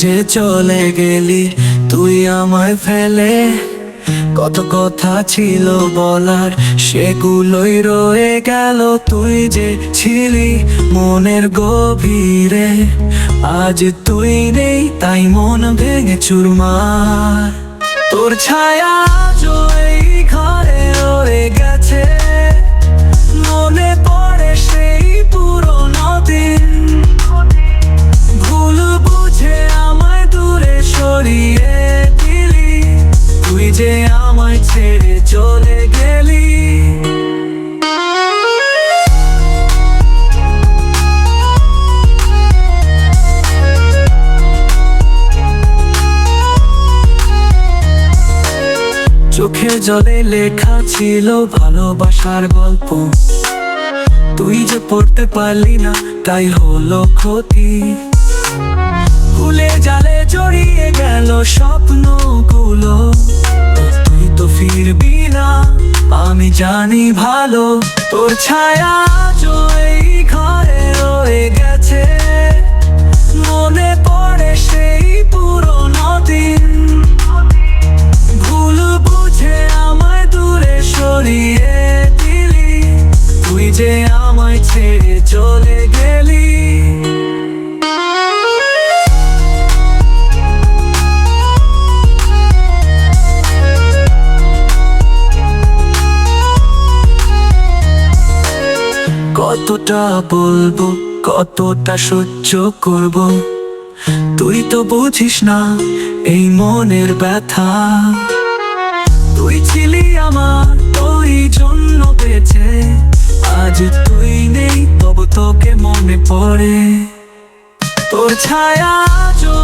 যে চলে গেলি তুই আমায় ফেলে। কত কথা ছিল বলার, সেগুলোই রয়ে গেল। তুই যে ছিলি মনের গভীরে, আজ তুই নেই তাই মন ভেঙে চুরমার। তোর ছায়া আজও এই ঘরে রয়ে গেছে, মনে পড়ে সেই পুরোনো দিন। ভুল বুঝে আমায় দূরে সরিয়ে দিলি, তুই যে আমায় ছেড়ে চলে গেলি। চোখের জলে লেখা ছিল ভালোবাসার গল্প, তুই যে পড়তে পারলি না তাই হলো ক্ষতি। ভুলে জালে জড়িয়ে গেল স্বপ্নগুলো, তুই তো ফিরবি না আমি জানি ভালো। তোর ছায়া আজও এই ঘরে রয়ে গেছে, মনে পড়ে সেই পুরোনো দিন। ভুল বুঝে আমায় দূরে সরিয়ে দিলি, তুই যে আমায় ছেড়ে চলে গেলি। কতটা বলবো, কতটা সহ্য করব, তুই তো বুঝিস না এই মনের ব্যথা। তুই ছিলি আমার, তোর জন্য বেঁচে, আজ তুই নেই তবু তোকে মনে পড়ে। তোর ছায়া আজও